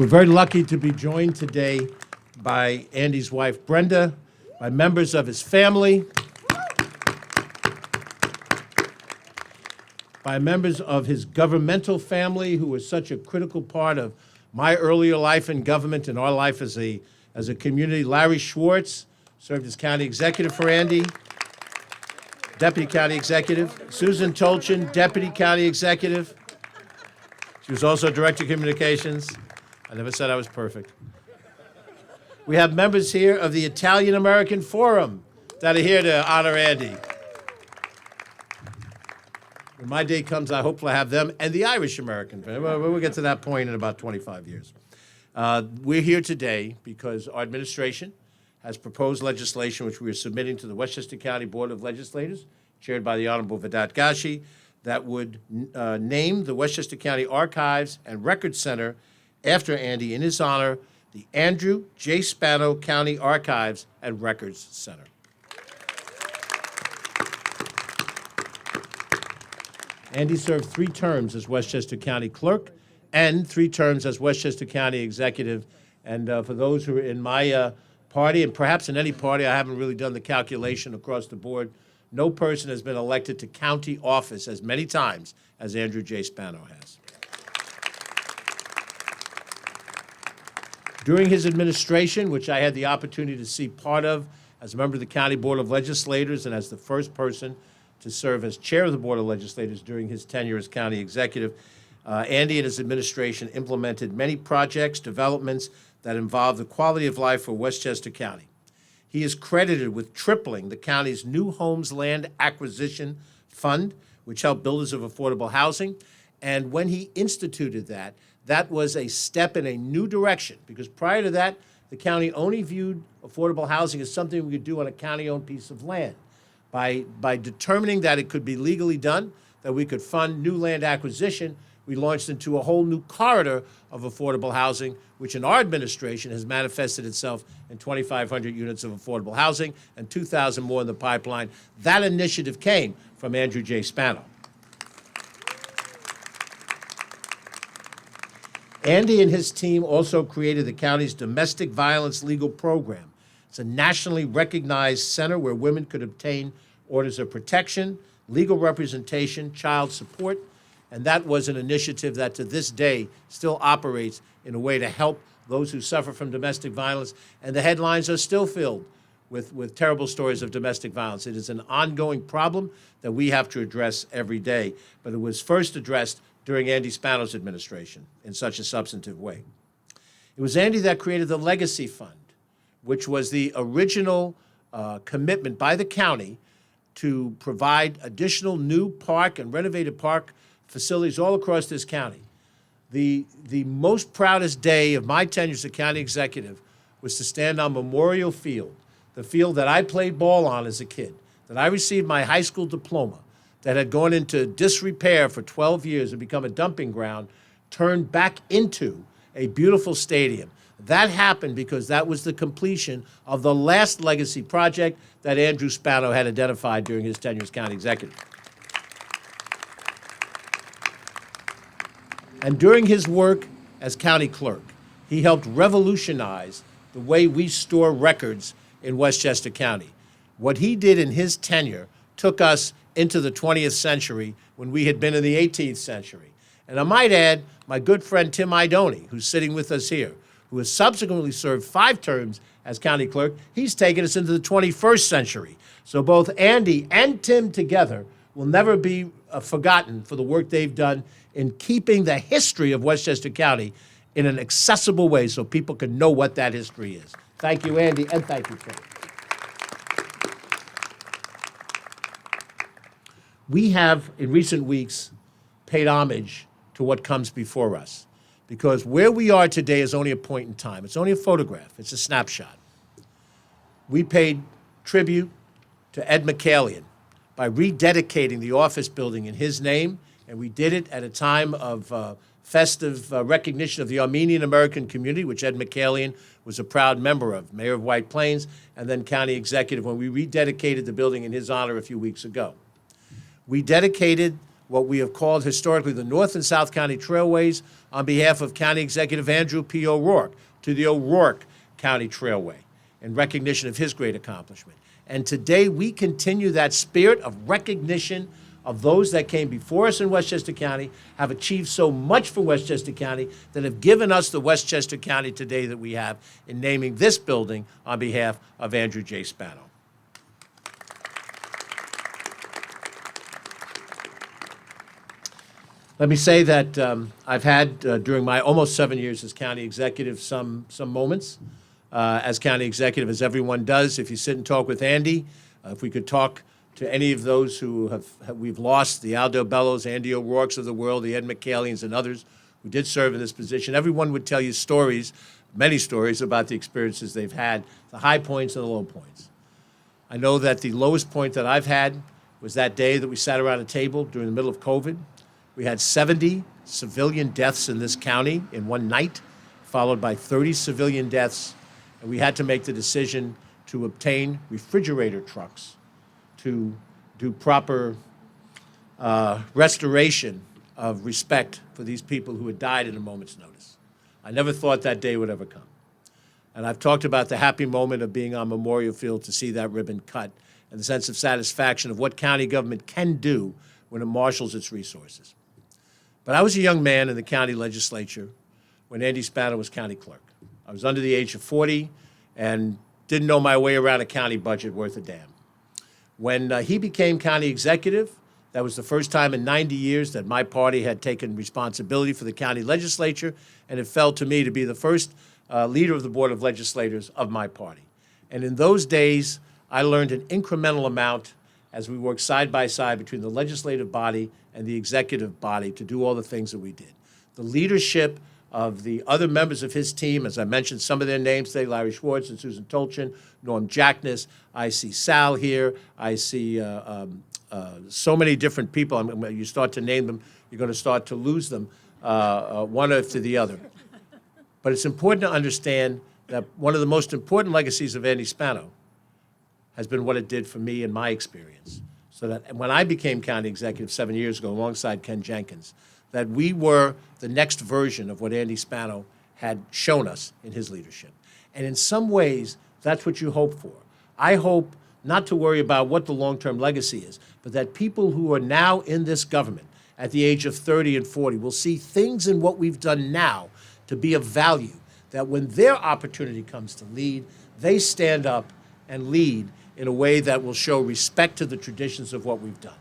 We're very lucky to be joined today by Andy's wife, Brenda, by members of his family, by members of his governmental family who were such a critical part of my earlier life in government and our life as a community. Larry Schwartz served as county executive for Andy, deputy county executive. Susan Tolchin, deputy county executive. She was also director of communications. I never said I was perfect. We have members here of the Italian American Forum that are here to honor Andy. When my day comes, I hopefully have them and the Irish American. We'll get to that point in about 25 years. We're here today because our administration has proposed legislation which we are submitting to the Westchester County Board of Legislators, chaired by the Honorable Vedat Gashi, that would name the Westchester County Archives and Records Center after Andy in his honor, the Andrew J. Spano County Archives and Records Center. Andy served 3 terms as Westchester County Clerk and 3 terms as Westchester County Executive. And for those who are in my party, and perhaps in any party, I haven't really done the calculation across the board, no person has been elected to county office as many times as Andrew J. Spano has. During his administration, which I had the opportunity to see part of as a member of the County Board of Legislators and as the first person to serve as chair of the Board of Legislators during his tenure as county executive, Andy and his administration implemented many projects, developments that involve the quality of life for Westchester County. He is credited with tripling the county's New Homes Land Acquisition Fund, which helped builders of affordable housing. And when he instituted that, that was a step in a new direction, because prior to that, the county only viewed affordable housing as something we could do on a county-owned piece of land. By determining that it could be legally done, that we could fund new land acquisition, we launched into a whole new corridor of affordable housing, which in our administration has manifested itself in 2,500 units of affordable housing and 2,000 more in the pipeline. That initiative came from Andrew J. Spano. Andy and his team also created the county's domestic violence legal program. It's a nationally recognized center where women could obtain orders of protection, legal representation, child support, and that was an initiative that to this day still operates in a way to help those who suffer from domestic violence, and the headlines are still filled with terrible stories of domestic violence. It is an ongoing problem that we have to address every day, but it was first addressed during Andy Spano's administration in such a substantive way. It was Andy that created the Legacy Fund, which was the original commitment by the county to provide additional new park and renovated park facilities all across this county. The most proudest day of my tenure as a county executive was to stand on Memorial Field, the field that I played ball on as a kid, that I received my high school diploma, that had gone into disrepair for 12 years and become a dumping ground, turned back into a beautiful stadium. That happened because that was the completion of the last legacy project that Andrew Spano had identified during his tenure as county executive. And during his work as county clerk, he helped revolutionize the way we store records in Westchester County. What he did in his tenure took us into the 20th century when we had been in the 18th century. And I might add, my good friend Tim Idoni, who's sitting with us here, who has subsequently served 5 terms as county clerk, he's taken us into the 21st century. So both Andy and Tim together will never be forgotten for the work they've done in keeping the history of Westchester County in an accessible way so people can know what that history is. Thank you, Andy, and thank you, Tim. We have, in recent weeks, paid homage to what comes before us, because where we are today is only a point in time. It's only a photograph. It's a snapshot. We paid tribute to Ed McCallion by rededicating the office building in his name, and we did it at a time of festive recognition of the Armenian American community, which Ed McCallion was a proud member of, mayor of White Plains, and then county executive, when we rededicated the building in his honor a few weeks ago. We dedicated what we have called historically the North and South County Trailways on behalf of County Executive Andrew P. O'Rourke to the O'Rourke County Trailway in recognition of his great accomplishment. And today we continue that spirit of recognition of those that came before us in Westchester County, have achieved so much for Westchester County, that have given us the Westchester County today that we have in naming this building on behalf of Andrew J. Spano. Let me say that I've had, during my almost 7 years as county executive, some moments as county executive, as everyone does. If you sit and talk with Andy, if we could talk to any of those who we've lost, the Aldo Bellows, Andy O'Rourke's of the world, the Ed McCallions and others who did serve in this position, everyone would tell you stories, many stories about the experiences they've had, the high points and the low points. I know that the lowest point that I've had was that day that we sat around a table during the middle of COVID. We had 70 civilian deaths in this county in one night, followed by 30 civilian deaths, and we had to make the decision to obtain refrigerator trucks to do proper restoration of respect for these people who had died at a moment's notice. I never thought that day would ever come. And I've talked about the happy moment of being on Memorial Field to see that ribbon cut and the sense of satisfaction of what county government can do when it marshals its resources. But I was a young man in the county legislature when Andy Spano was county clerk. I was under the age of 40 and didn't know my way around a county budget worth a damn. When he became county executive, that was the first time in 90 years that my party had taken responsibility for the county legislature, and it fell to me to be the first leader of the Board of Legislators of my party. And in those days, I learned an incremental amount as we worked side by side between the legislative body and the executive body to do all the things that we did. The leadership of the other members of his team, as I mentioned some of their names today, Larry Schwartz and Susan Tolchin, Norm Jackness, I see Sal here, I see so many different people. You start to name them, you're going to start to lose them one after the other. But it's important to understand that one of the most important legacies of Andy Spano has been what it did for me in my experience. So that when I became county executive 7 years ago alongside Ken Jenkins, that we were the next version of what Andy Spano had shown us in his leadership. And in some ways, that's what you hope for. I hope not to worry about what the long-term legacy is, but that people who are now in this government at the age of 30 and 40 will see things in what we've done now to be of value, that when their opportunity comes to lead, they stand up and lead in a way that will show respect to the traditions of what we've done.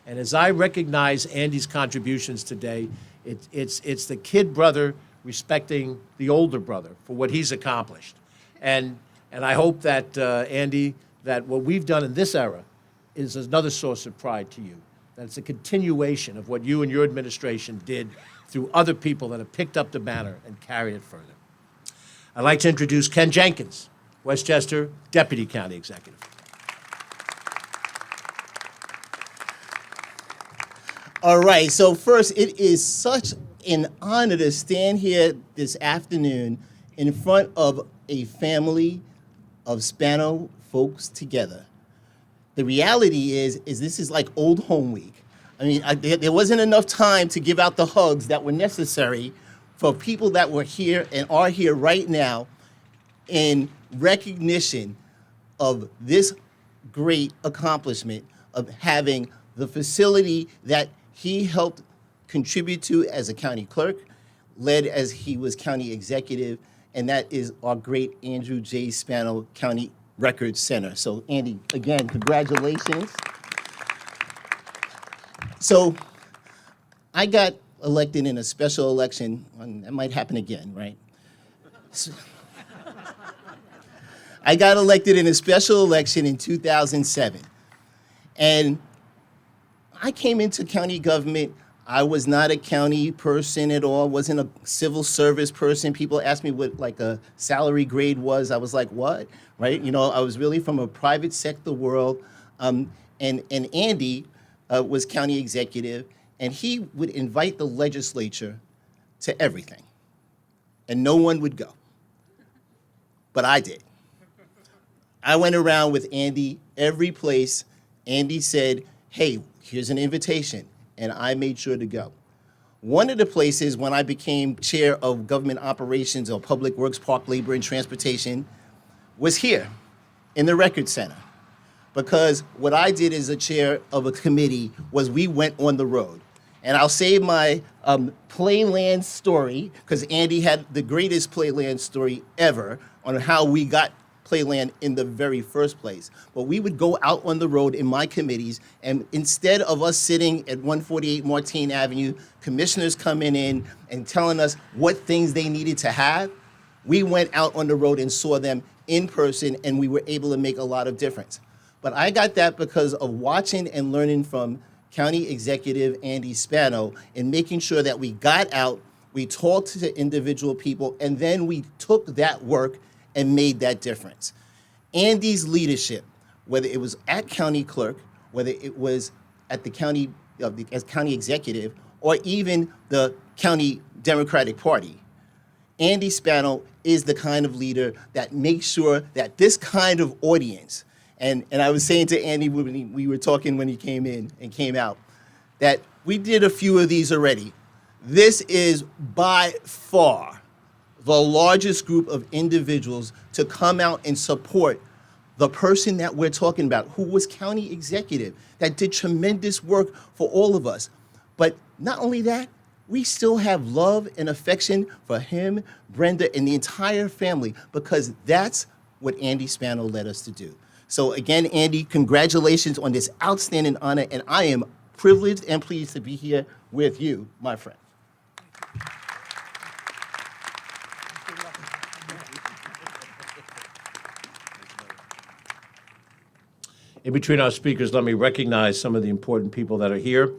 And as I recognize Andy's contributions today, it's the kid brother respecting the older brother for what he's accomplished. And I hope that, Andy, that what we've done in this era is another source of pride to you, that it's a continuation of what you and your administration did through other people that have picked up the banner and carried it further. I'd like to introduce Ken Jenkins, Westchester Deputy County Executive. All right, so first, it is such an honor to stand here this afternoon in front of a family of Spano folks together. The reality is this is like old home week. I mean, there wasn't enough time to give out the hugs that were necessary for people that were here and are here right now in recognition of this great accomplishment of having the facility that he helped contribute to as a county clerk, led as he was county executive, and that is our great Andrew J. Spano County Record Center. So, Andy, again, congratulations. So, I got elected in a special election, and that might happen again, right? So, I got elected in a special election in 2007, and I came into county government. I was not a county person at all, wasn't a civil service person. People asked me what like a salary grade was. I was like, what, right? You know, I was really from a private sector world. And Andy was county executive, and he would invite the legislature to everything, and no one would go. But I did. I went around with Andy every place. Andy said, hey, here's an invitation. and I made sure to go. One of the places when I became chair of government operations or public works, park labor, and transportation was here in the Record Center. Because what I did as a chair of a committee was we went on the road. And I'll save my Playland story, because Andy had the greatest Playland story ever on how we got Playland in the very first place. But we would go out on the road in my committees, and instead of us sitting at 148 Martin Avenue, commissioners coming in and telling us what things they needed to have, we went out on the road and saw them in person, and we were able to make a lot of difference. But I got that because of watching and learning from County Executive Andy Spano and making sure that we got out, we talked to individual people, and then we took that work and made that difference. Andy's leadership, whether it was at County Clerk, whether it was at the county, as county executive, or even the county Democratic Party, Andy Spano is the kind of leader that makes sure that this kind of audience, and I was saying to Andy when we were talking when he came in and came out, that we did a few of these already. This is by far the largest group of individuals to come out and support the person that we're talking about, who was county executive, that did tremendous work for all of us. But not only that, we still have love and affection for him, Brenda, and the entire family, because that's what Andy Spano led us to do. So again, Andy, congratulations on this outstanding honor, and I am privileged and pleased to be here with you, my friend. In between our speakers, let me recognize some of the important people that are here.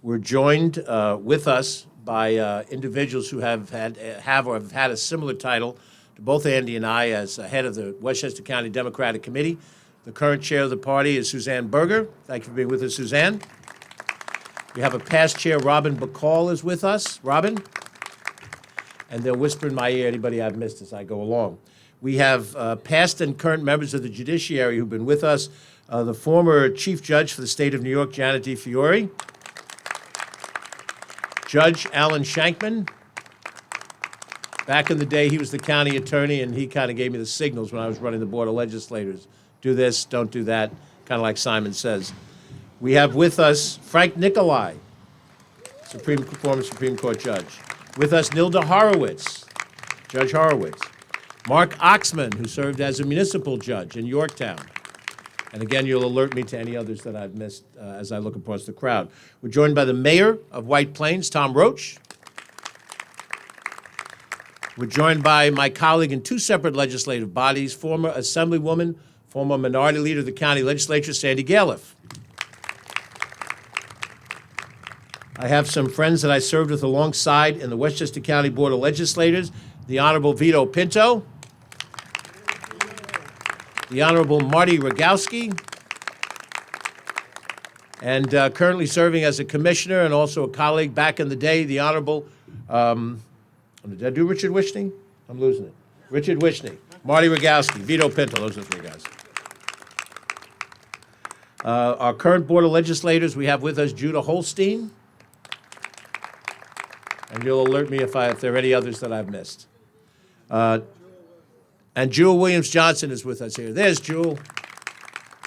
We're joined with us by individuals who have or have had a similar title to both Andy and I as head of the Westchester County Democratic Committee. The current chair of the party is Suzanne Berger. Thank you for being with us, Suzanne. We have a past chair, Robin Bacall, is with us. Robin? And they'll whisper in my ear anybody I've missed as I go along. We have past and current members of the judiciary who've been with us. The former Chief Judge for the State of New York, Janet DiFiore. Judge Alan Shankman. Back in the day, he was the county attorney, and he kind of gave me the signals when I was running the Board of Legislators. Do this, don't do that, kind of like Simon Says. We have with us Frank Nicolai, former Supreme Court judge. With us, Nilda Horowitz, Judge Horowitz. Mark Oxman, who served as a municipal judge in Yorktown. And again, you'll alert me to any others that I've missed as I look across the crowd. We're joined by the mayor of White Plains, Tom Roach. We're joined by my colleague in two separate legislative bodies, former Assemblywoman, former Minority Leader of the County Legislature, Sandy Galiff. I have some friends that I served with alongside in the Westchester County Board of Legislators, the Honorable Vito Pinto, the Honorable Marty Rogowski, and currently serving as a commissioner and also a colleague back in the day, the Honorable, did I do Richard Wishney? I'm losing it. Richard Wishney, Marty Rogowski, Vito Pinto, those are the three guys. Our current Board of Legislators, we have with us Judah Holstein, and you'll alert me if there are any others that I've missed. And Jewel Williams-Johnson is with us here. There's Jewel.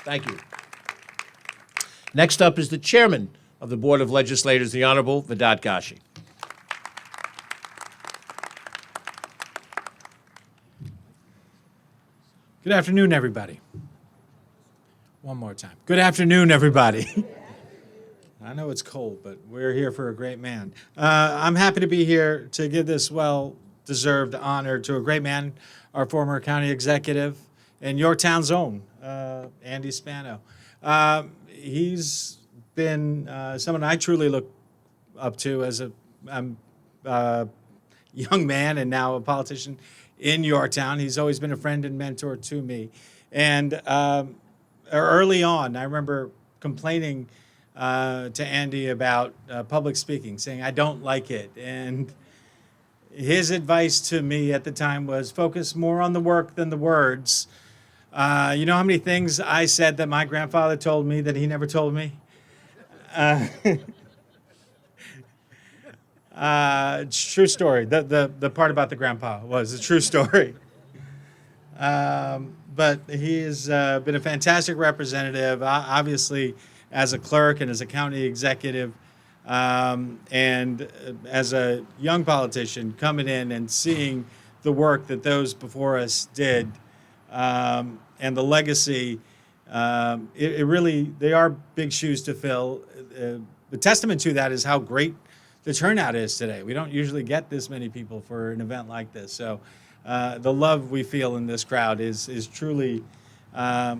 Thank you. Next up is the chairman of the Board of Legislators, the Honorable Vedat Gashi. Good afternoon, everybody. One more time. Good afternoon, everybody. I know it's cold, but we're here for a great man. I'm happy to be here to give this well-deserved honor to a great man, our former county executive and Yorktown's own, Andy Spano. He's been someone I truly look up to as a young man and now a politician in Yorktown. He's always been a friend and mentor to me. And early on, I remember complaining to Andy about public speaking, saying, I don't like it. And his advice to me at the time was focus more on the work than the words. You know how many things I said that my grandfather told me that he never told me? It's a true story. The part about the grandpa was a true story. But he has been a fantastic representative, obviously, as a clerk and as a county executive, and as a young politician coming in and seeing the work that those before us did, and the legacy. It really, they are big shoes to fill. The testament to that is how great the turnout is today. We don't usually get this many people for an event like this. So the love we feel in this crowd is truly a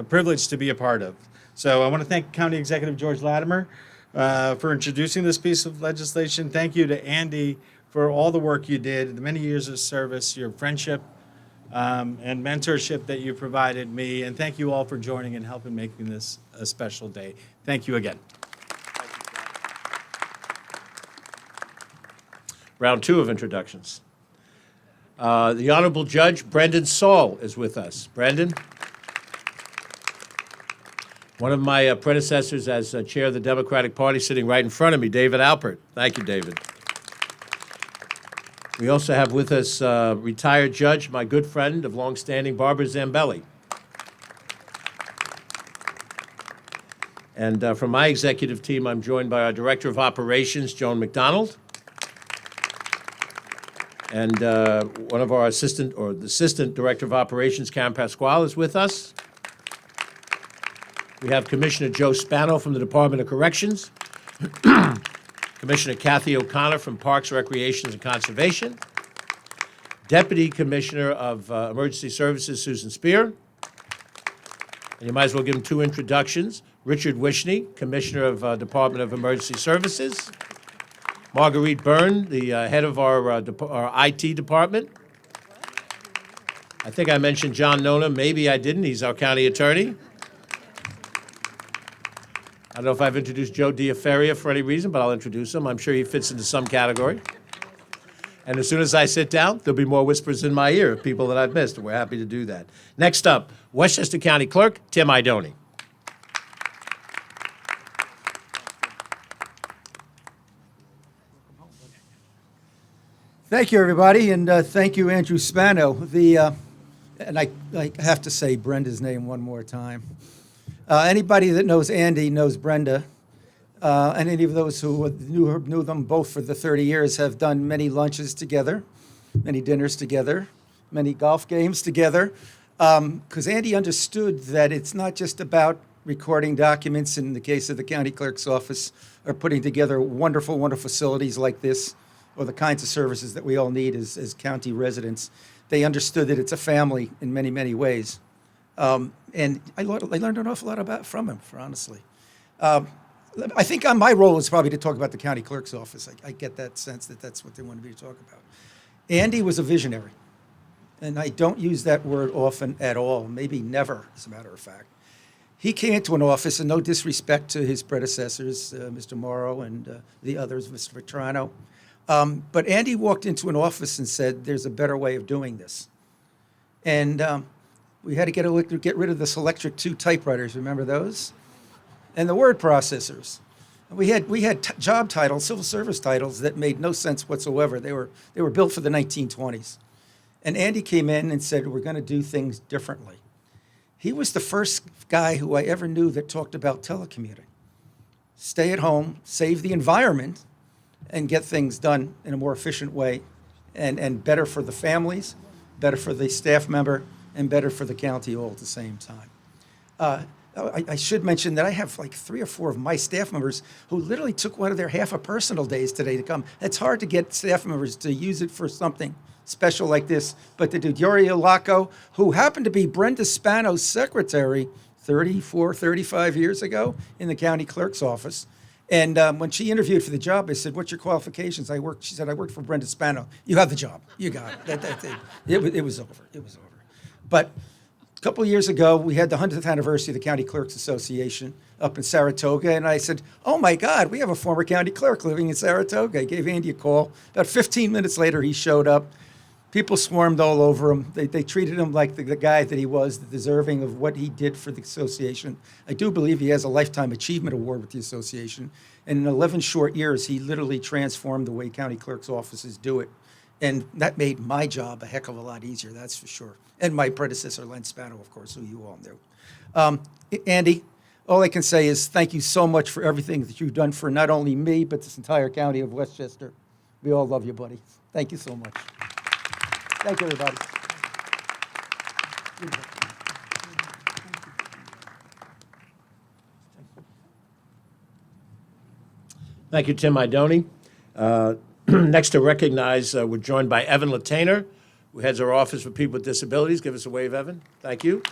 privilege to be a part of. So I want to thank County Executive George Latimer for introducing this piece of legislation. Thank you to Andy for all the work you did, the many years of service, your friendship, and mentorship that you provided me. And thank you all for joining and helping making this a special day. Thank you again. Round two of introductions. The Honorable Judge Brendan Saul is with us. Brendan? One of my predecessors as chair of the Democratic Party sitting right in front of me, David Alpert. Thank you, David. We also have with us retired judge, my good friend of longstanding, Barbara Zambelli. And from my executive team, I'm joined by our Director of Operations, Joan McDonald, and one of our the Assistant Director of Operations, Karen Pasquale, is with us. We have Commissioner Joe Spano from the Department of Corrections, Commissioner Kathy O'Connor from Parks, Recreation, and Conservation, Deputy Commissioner of Emergency Services, Susan Spear, and you might as well give him two introductions, Richard Wishney, Commissioner of Department of Emergency Services, Marguerite Byrne, the head of our IT department. I think I mentioned John Nona. Maybe I didn't. He's our county attorney. I don't know if I've introduced Joe Diaferia for any reason, but I'll introduce him. I'm sure he fits into some category. And as soon as I sit down, there'll be more whispers in my ear of people that I've missed, and we're happy to do that. Next up, Westchester County Clerk, Tim Idoni. Thank you, everybody, and thank you, Andrew Spano. And I have to say Brenda's name one more time. Anybody that knows Andy knows Brenda, and any of those who knew them both for the 30 years have done many lunches together, many dinners together, many golf games together, because Andy understood that it's not just about recording documents in the case of the county clerk's office or putting together wonderful, wonderful facilities like this or the kinds of services that we all need as county residents. They understood that it's a family in many, many ways. And I learned an awful lot from him, honestly. I think my role is probably to talk about the county clerk's office. I get that sense that that's what they wanted me to talk about. Andy was a visionary, and I don't use that word often at all, maybe never, as a matter of fact. He came into an office, and no disrespect to his predecessors, Mr. Morrow and the others, Mr. Vetrano, but Andy walked into an office and said, there's a better way of doing this. And we had to get rid of this Electric 2 typewriters, remember those? And the word processors. We had job titles, civil service titles that made no sense whatsoever. They were built for the 1920s. And Andy came in and said, we're going to do things differently. He was the first guy who I ever knew that talked about telecommuting. Stay at home, save the environment, and get things done in a more efficient way and better for the families, better for the staff member, and better for the county all at the same time. I should mention that I have like 3 or 4 of my staff members who literally took one of their half a personal days today to come. It's hard to get staff members to use it for something special like this, but to do Yuri Olaco, who happened to be Brenda Spano's secretary 34, 35 years ago in the county clerk's office. And when she interviewed for the job, I said, what's your qualifications? She said, I worked for Brenda Spano. You have the job. You got it. It was over. It was over. But a couple of years ago, we had the 100th anniversary of the County Clerks Association up in Saratoga, and I said, oh my God, we have a former county clerk living in Saratoga. I gave Andy a call. About 15 minutes later, he showed up. People swarmed all over him. They treated him like the guy that he was, deserving of what he did for the association. I do believe he has a Lifetime Achievement Award with the association. And in 11 short years, he literally transformed the way county clerk's offices do it. And that made my job a heck of a lot easier, that's for sure. And my predecessor, Len Spano, of course, who you all knew. Andy, all I can say is thank you so much for everything that you've done for not only me, but this entire county of Westchester. We all love you, buddy. Thank you so much. Thank you, everybody. Thank you, Tim Idoni. Next to recognize, we're joined by Evan Latimer, who heads our Office for People with Disabilities. Give us a wave, Evan. Thank you.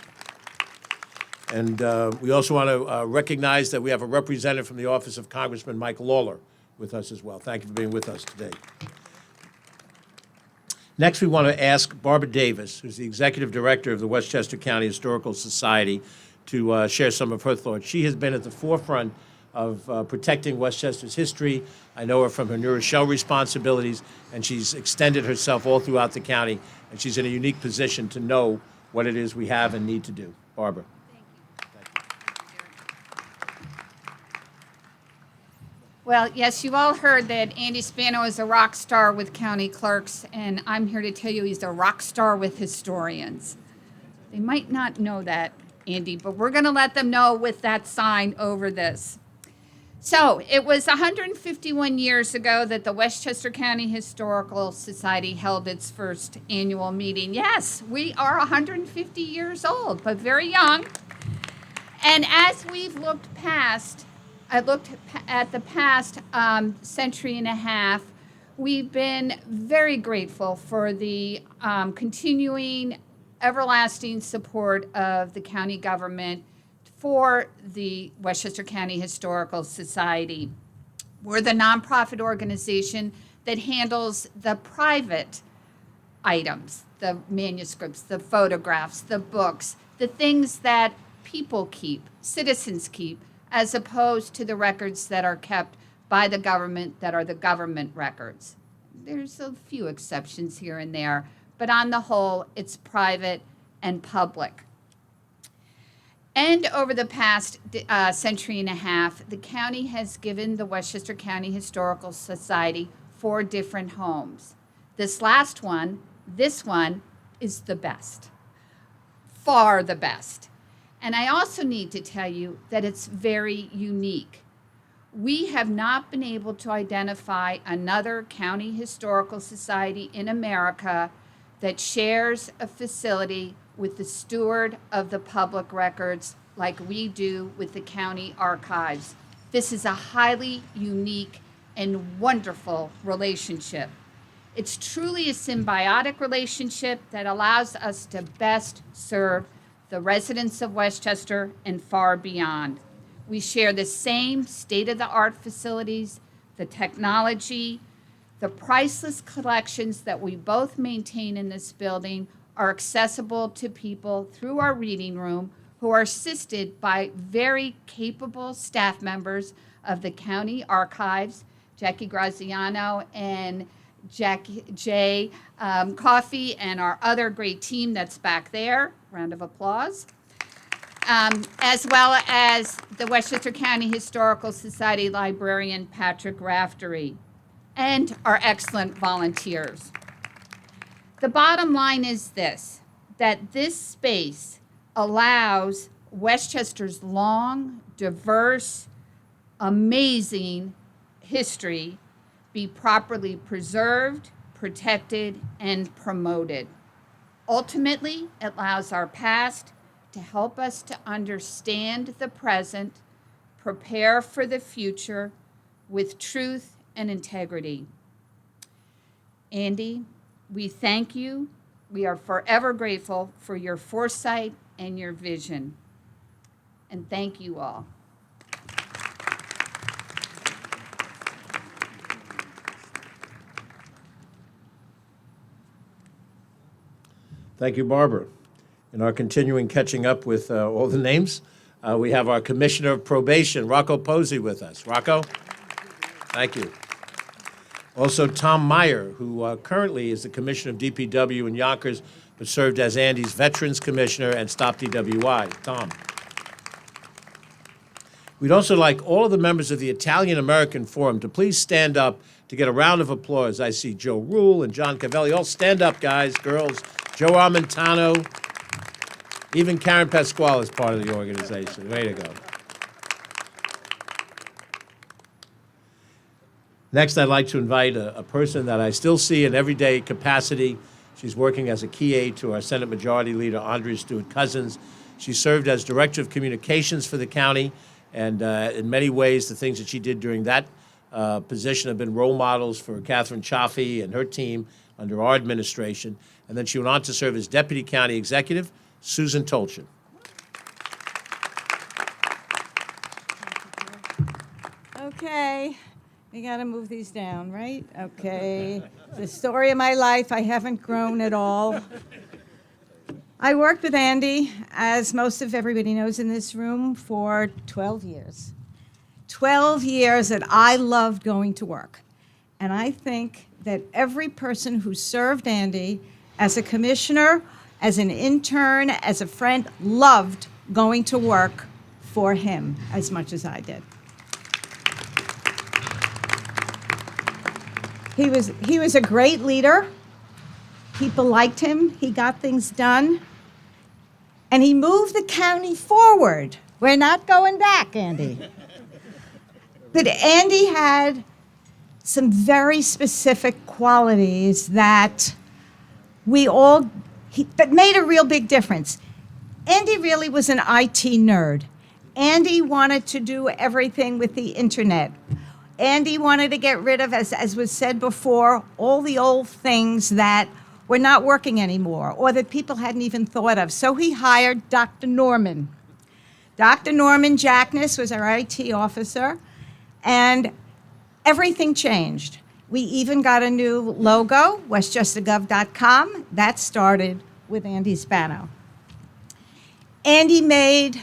And we also want to recognize that we have a representative from the Office of Congressman Mike Lawler with us as well. Thank you for being with us today. Next, we want to ask Barbara Davis, who's the Executive Director of the Westchester County Historical Society, to share some of her thoughts. She has been at the forefront of protecting Westchester's history. I know her from her New Rochelle responsibilities, and she's extended herself all throughout the county, and she's in a unique position to know what it is we have and need to do. Barbara. Well, yes, you've all heard that Andy Spano is a rock star with county clerks, and I'm here to tell you he's a rock star with historians. They might not know that, Andy, but we're going to let them know with that sign over this. So, it was 151 years ago that the Westchester County Historical Society held its first annual meeting. Yes, we are 150 years old, but very young. And as we've looked past, I looked at the past century and a half. We've been very grateful for the continuing, everlasting support of the county government for the Westchester County Historical Society. We're the nonprofit organization that handles the private items, the manuscripts, the photographs, the books, the things that people keep, citizens keep, as opposed to the records that are kept by the government that are the government records. There's a few exceptions here and there, but on the whole, it's private and public. And over the past century and a half, the county has given the Westchester County Historical Society 4 different homes. This one is the best, far the best. And I also need to tell you that it's very unique. We have not been able to identify another county historical society in America that shares a facility with the steward of the public records like we do with the county archives. This is a highly unique and wonderful relationship. It's truly a symbiotic relationship that allows us to best serve the residents of Westchester and far beyond. We share the same state-of-the-art facilities, the technology, the priceless collections that we both maintain in this building are accessible to people through our reading room who are assisted by very capable staff members of the county archives, Jackie Graziano and Jay Coffey, and our other great team that's back there. Round of applause. As well as the Westchester County Historical Society librarian, Patrick Raftery, and our excellent volunteers. The bottom line is this, that this space allows Westchester's long, diverse, amazing history be properly preserved, protected, and promoted. Ultimately, it allows our past to help us to understand the present, prepare for the future with truth and integrity. Andy, we thank you. We are forever grateful for your foresight and your vision. And thank you all. Thank you, Barbara. In our continuing catching up with all the names, we have our Commissioner of Probation, Rocco Posey, with us. Rocco? Thank you. Also, Tom Meyer, who currently is the Commissioner of DPW in Yonkers, but served as Andy's Veterans Commissioner and Stop DWI. Tom. We'd also like all of the members of the Italian-American Forum to please stand up to get a round of applause. I see Joe Rule and John Cavelli. All stand up, guys, girls. Joe Armentano. Even Karen Pasquale is part of the organization. Way to go. Next, I'd like to invite a person that I still see in everyday capacity. She's working as a key aide to our Senate Majority Leader, Andrea Stewart-Cousins. She served as Director of Communications for the county, and in many ways, the things that she did during that position have been role models for Catherine Chaffee and her team under our administration. And then she went on to serve as Deputy County Executive, Susan Tolchin. Okay, we got to move these down, right? Okay. The story of my life, I haven't grown at all. I worked with Andy, as most of everybody knows in this room, for 12 years. 12 years that I loved going to work. And I think that every person who served Andy as a commissioner, as an intern, as a friend, loved going to work for him as much as I did. He was a great leader. People liked him. He got things done. And he moved the county forward. We're not going back, Andy. But Andy had some very specific qualities that that made a real big difference. Andy really was an IT nerd. Andy wanted to do everything with the internet. Andy wanted to get rid of, as was said before, all the old things that were not working anymore or that people hadn't even thought of. So he hired Dr. Norman. Dr. Norman Jackness was our IT officer, and everything changed. We even got a new logo, westchestergov.com. That started with Andy Spano. Andy made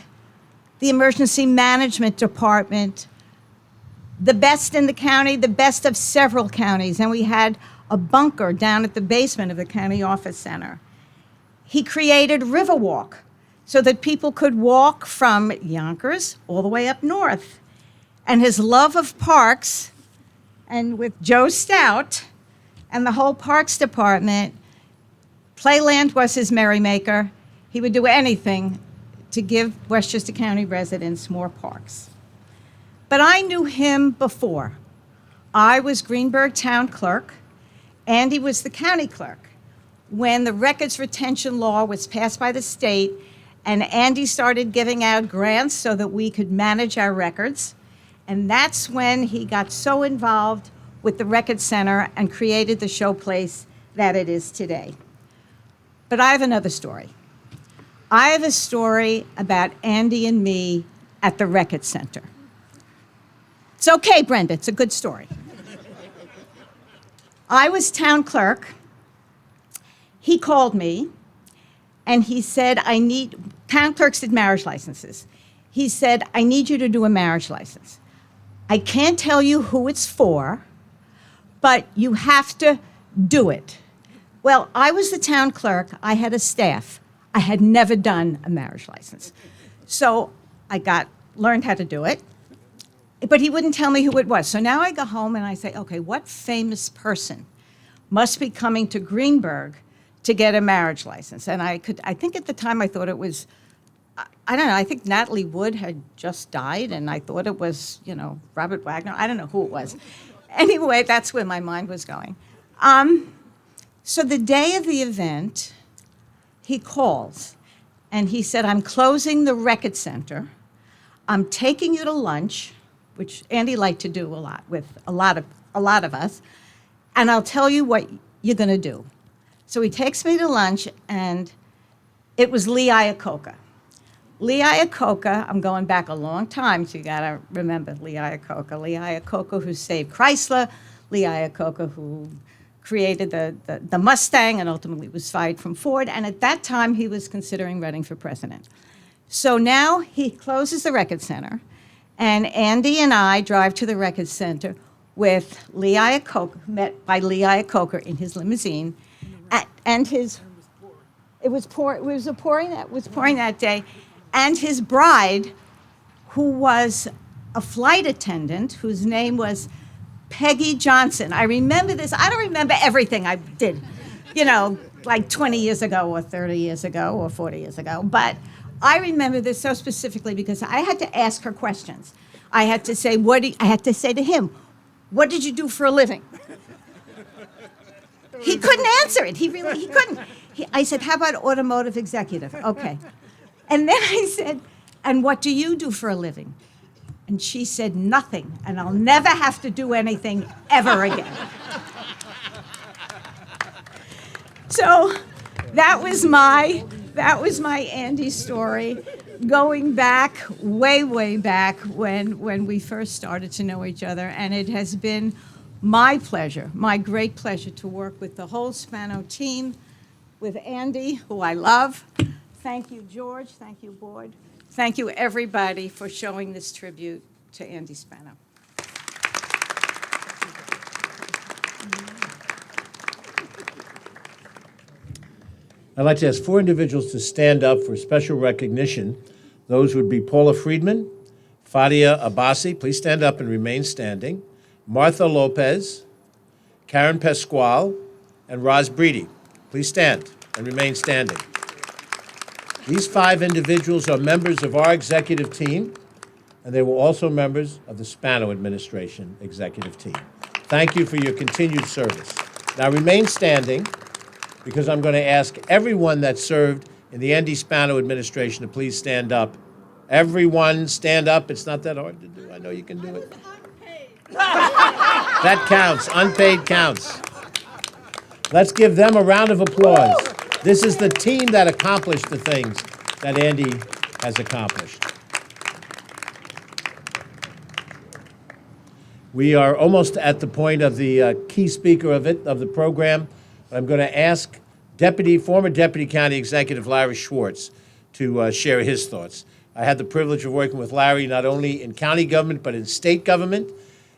the emergency management department the best in the county, the best of several counties, and we had a bunker down at the basement of the county office center. He created Riverwalk so that people could walk from Yonkers all the way up north. And his love of parks, and with Joe Stout and the whole parks department, Playland was his merrymaker. He would do anything to give Westchester County residents more parks. But I knew him before. I was Greenburgh Town Clerk. Andy was the county clerk. When the records retention law was passed by the state, and Andy started giving out grants so that we could manage our records, and that's when he got so involved with the Record Center and created the showplace that it is today. But I have another story. I have a story about Andy and me at the Record Center. It's okay, Brenda, it's a good story. I was town clerk. He called me and he said, town clerks did marriage licenses. He said, I need you to do a marriage license. I can't tell you who it's for, but you have to do it. Well, I was the town clerk. I had a staff. I had never done a marriage license. So I learned how to do it, but he wouldn't tell me who it was. So now I go home and I say, okay, what famous person must be coming to Greenburgh to get a marriage license? And I think at the time I thought it was, I don't know, I think Natalie Wood had just died, and I thought it was, Robert Wagner. I don't know who it was. Anyway, that's where my mind was going. So the day of the event, he calls, and he said, I'm closing the Record Center. I'm taking you to lunch, which Andy liked to do a lot with a lot of us, and I'll tell you what you're going to do. So he takes me to lunch, and it was Lee Iacocca. Lee Iacocca, I'm going back a long time, so you got to remember Lee Iacocca. Lee Iacocca, who saved Chrysler. Lee Iacocca, who created the Mustang and ultimately was fired from Ford. And at that time, he was considering running for president. So now he closes the Record Center, and Andy and I drive to the Record Center. with Lee Iacocca, met by Lee Iacocca in his limousine, and his, it was pouring that day, and his bride, who was a flight attendant, whose name was Peggy Johnson. I remember this. I don't remember everything I did, like 20 years ago or 30 years ago or 40 years ago. But I remember this so specifically because I had to ask her questions. I had to say, I had to say to him, what did you do for a living? He couldn't answer it. He couldn't. I said, how about automotive executive? Okay. And then I said, and what do you do for a living? And she said, nothing, and I'll never have to do anything ever again. So that was my Andy story, going back, way back when we first started to know each other, and it has been my pleasure, my great pleasure to work with the whole Spano team, with Andy, who I love. Thank you, George. Thank you, Board. Thank you, everybody, for showing this tribute to Andy Spano. I'd like to ask 4 individuals to stand up for special recognition. Those would be Paula Friedman, Fadia Abbasi, please stand up and remain standing, Martha Lopez, Karen Pasquale, and Roz Breedy. Please stand and remain standing. These 5 individuals are members of our executive team, and they were also members of the Spano administration executive team. Thank you for your continued service. Now remain standing, because I'm going to ask everyone that served in the Andy Spano administration to please stand up. Everyone stand up. It's not that hard to do. I know you can do it. That counts. Unpaid counts. Let's give them a round of applause. This is the team that accomplished the things that Andy has accomplished. We are almost at the point of the key speaker of the program. I'm going to ask former Deputy County Executive Larry Schwartz to share his thoughts. I had the privilege of working with Larry not only in county government, but in state government.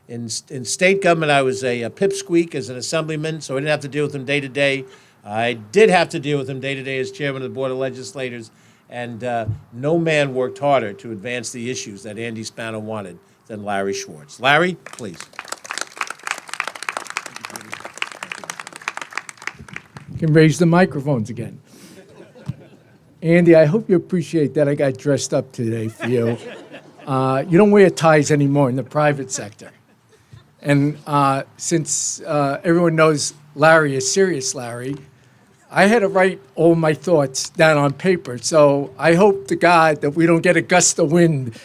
In state government, I was a pipsqueak as an assemblyman, so I didn't have to deal with him day to day. I did have to deal with him day to day as chairman of the Board of Legislators, and no man worked harder to advance the issues that Andy Spano wanted than Larry Schwartz. Larry, please. You can raise the microphones again. Andy, I hope you appreciate that I got dressed up today for you. You don't wear ties anymore in the private sector. And since everyone knows Larry is serious Larry, I had to write all my thoughts down on paper. So I hope to God that we don't get a gust of wind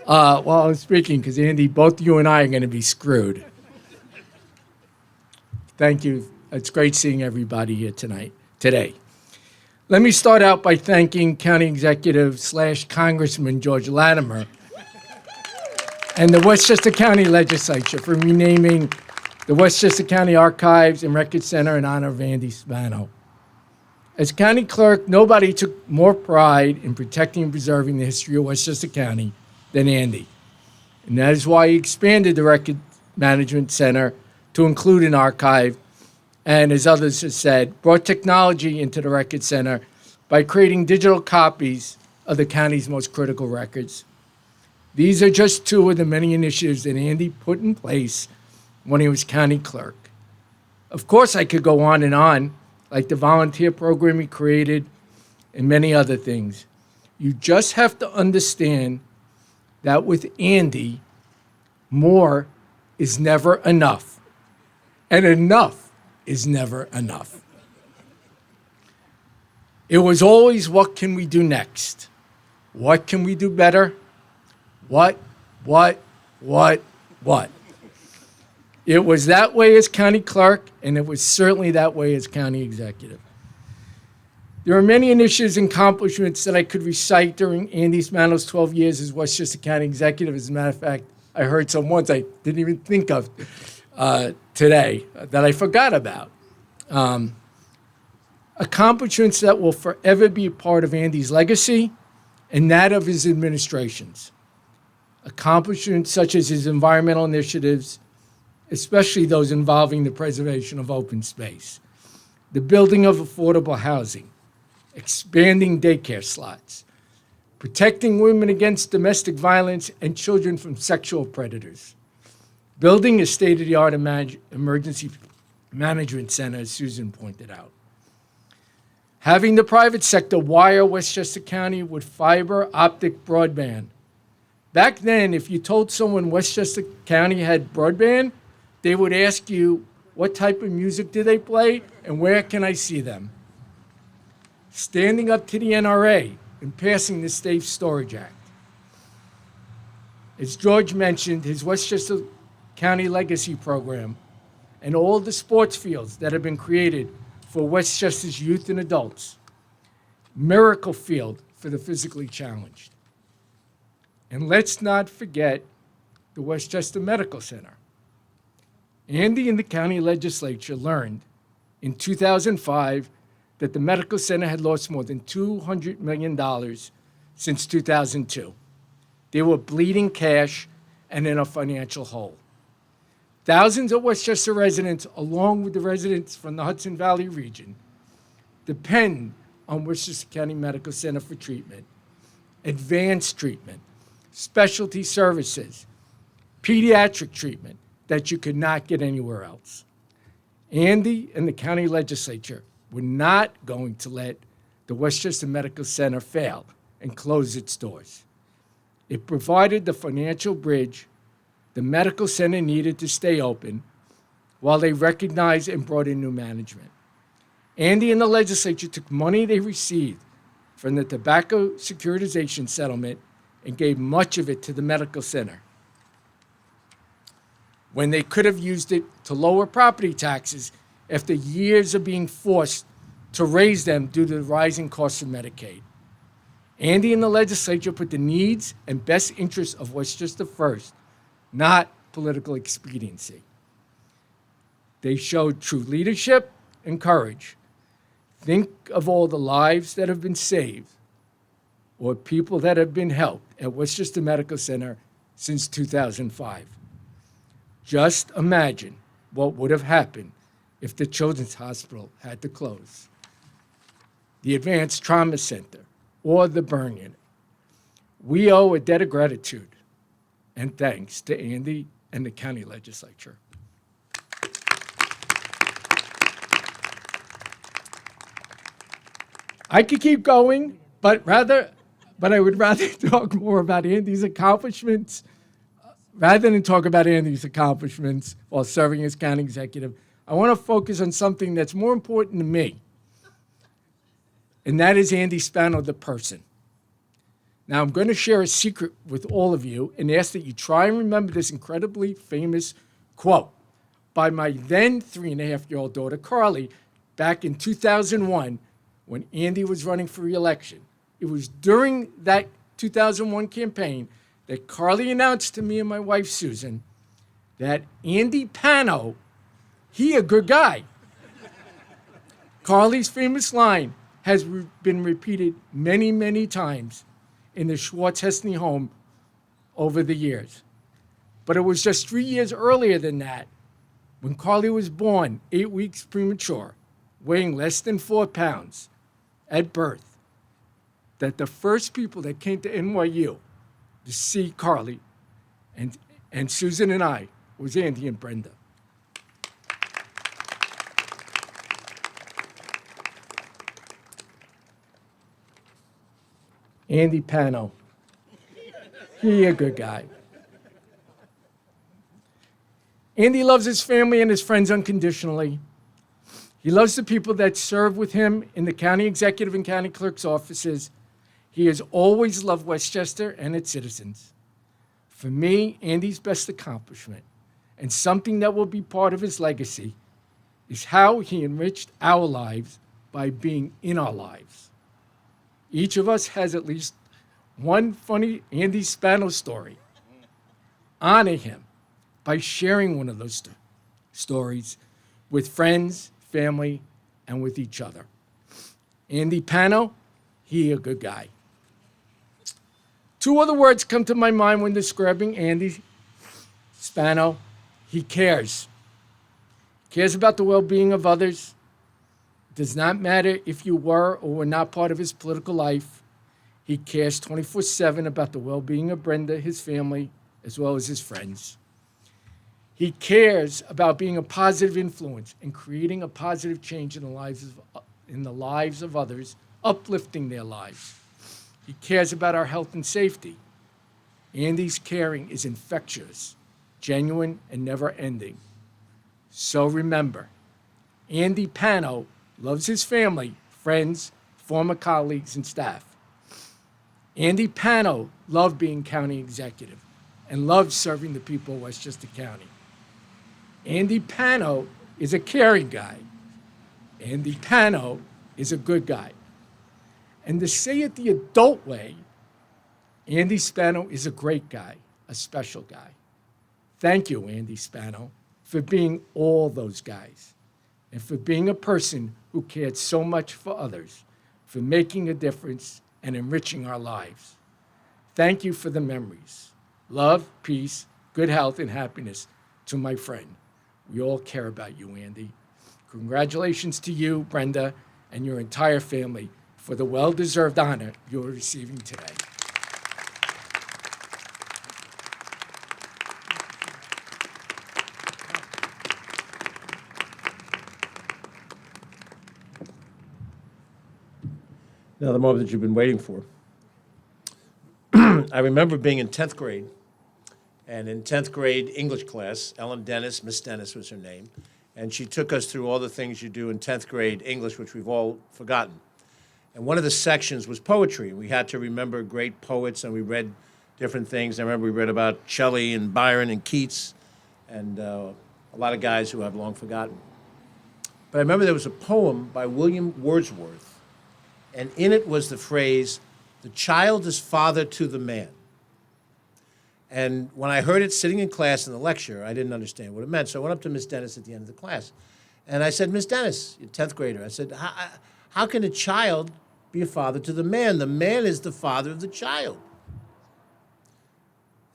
while I'm speaking, because Andy, both you and I are going to be screwed. Thank you. It's great seeing everybody here today. Let me start out by thanking County Executive / Congressman George Latimer and the Westchester County Legislature for renaming the Westchester County Archives and Record Center in honor of Andy Spano. As county clerk, nobody took more pride in protecting and preserving the history of Westchester County than Andy. And that is why he expanded the Record Management Center to include an archive, and as others have said, brought technology into the Record Center by creating digital copies of the county's most critical records. These are just 2 of the many initiatives that Andy put in place when he was county clerk. Of course, I could go on, like the volunteer program he created and many other things. You just have to understand that with Andy, more is never enough, and enough is never enough. It was always, what can we do next? What can we do better? What? It was that way as county clerk, and it was certainly that way as county executive. There are many initiatives and accomplishments that I could recite during Andy Spano's 12 years as Westchester County Executive. As a matter of fact, I heard some ones I didn't even think of today that I forgot about. Accomplishments that will forever be a part of Andy's legacy and that of his administrations. Accomplishments such as his environmental initiatives, especially those involving the preservation of open space, the building of affordable housing, expanding daycare slots, protecting women against domestic violence and children from sexual predators, building a state-of-the-art emergency management center, as Susan pointed out, having the private sector wire Westchester County with fiber optic broadband. Back then, if you told someone Westchester County had broadband, they would ask you, what type of music do they play and where can I see them? Standing up to the NRA and passing the Safe Storage Act. As George mentioned, his Westchester County Legacy Program and all the sports fields that have been created for Westchester's youth and adults. Miracle Field for the physically challenged. And let's not forget the Westchester Medical Center. Andy and the county legislature learned in 2005 that the medical center had lost more than $200 million since 2002. They were bleeding cash and in a financial hole. Thousands of Westchester residents, along with the residents from the Hudson Valley region, depend on Westchester County Medical Center for treatment, advanced treatment, specialty services, pediatric treatment that you could not get anywhere else. Andy and the county legislature were not going to let the Westchester Medical Center fail and close its doors. It provided the financial bridge the medical center needed to stay open while they recognized and brought in new management. Andy and the legislature took money they received from the tobacco securitization settlement and gave much of it to the medical center, when they could have used it to lower property taxes after years of being forced to raise them due to the rising costs of Medicaid. Andy and the legislature put the needs and best interests of Westchester first, not political expediency. They showed true leadership and courage. Think of all the lives that have been saved or people that have been helped at Westchester Medical Center since 2005. Just imagine what would have happened if the Children's Hospital had to close, the Advanced Trauma Center, or the burn unit. We owe a debt of gratitude and thanks to Andy and the county legislature. I could keep going, but I would rather talk more about Andy's accomplishments rather than talk about Andy's accomplishments while serving as county executive. I want to focus on something that's more important to me, and that is Andy Spano, the person. Now, I'm going to share a secret with all of you and ask that you try and remember this incredibly famous quote by my then 3.5-year-old daughter, Carly, back in 2001 when Andy was running for re-election. It was during that 2001 campaign that Carly announced to me and my wife, Susan, that Andy Pano, he a good guy. Carly's famous line has been repeated many, many times in the Schwartz-Hesney home over the years. But it was just 3 years earlier than that, when Carly was born, 8 weeks premature, weighing less than 4 pounds at birth, that the first people that came to NYU to see Carly and Susan and I was Andy and Brenda. Andy Pano. He a good guy. Andy loves his family and his friends unconditionally. He loves the people that serve with him in the county executive and county clerk's offices. He has always loved Westchester and its citizens. For me, Andy's best accomplishment, and something that will be part of his legacy, is how he enriched our lives by being in our lives. Each of us has at least one funny Andy Spano story. Honor him by sharing one of those stories with friends, family, and with each other. Andy Pano, he a good guy. 2 other words come to my mind when describing Andy Spano. He cares. Cares about the well-being of others. Does not matter if you were or were not part of his political life. He cares 24/7 about the well-being of Brenda, his family, as well as his friends. He cares about being a positive influence and creating a positive change in the lives of others, uplifting their lives. He cares about our health and safety. Andy's caring is infectious, genuine, and never-ending. So remember, Andy Pano loves his family, friends, former colleagues, and staff. Andy Pano loved being county executive and loved serving the people of Westchester County. Andy Pano is a caring guy. Andy Pano is a good guy. And to say it the adult way, Andy Spano is a great guy, a special guy. Thank you, Andy Spano, for being all those guys and for being a person who cared so much for others, for making a difference and enriching our lives. Thank you for the memories. Love, peace, good health, and happiness to my friend. We all care about you, Andy. Congratulations to you, Brenda, and your entire family for the well-deserved honor you're receiving today. Now, the moment that you've been waiting for. I remember being in 10th grade, and in 10th grade English class, Ellen Dennis, Miss Dennis was her name, and she took us through all the things you do in 10th grade English, which we've all forgotten. And one of the sections was poetry. We had to remember great poets, and we read different things. I remember we read about Shelley and Byron and Keats, and a lot of guys who I've long forgotten. But I remember there was a poem by William Wordsworth, and in it was the phrase, "The child is father to the man." And when I heard it sitting in class in the lecture, I didn't understand what it meant. So I went up to Miss Dennis at the end of the class. And I said, "Miss Dennis," a 10th grader, I said, how can a child be a father to the man? The man is the father of the child.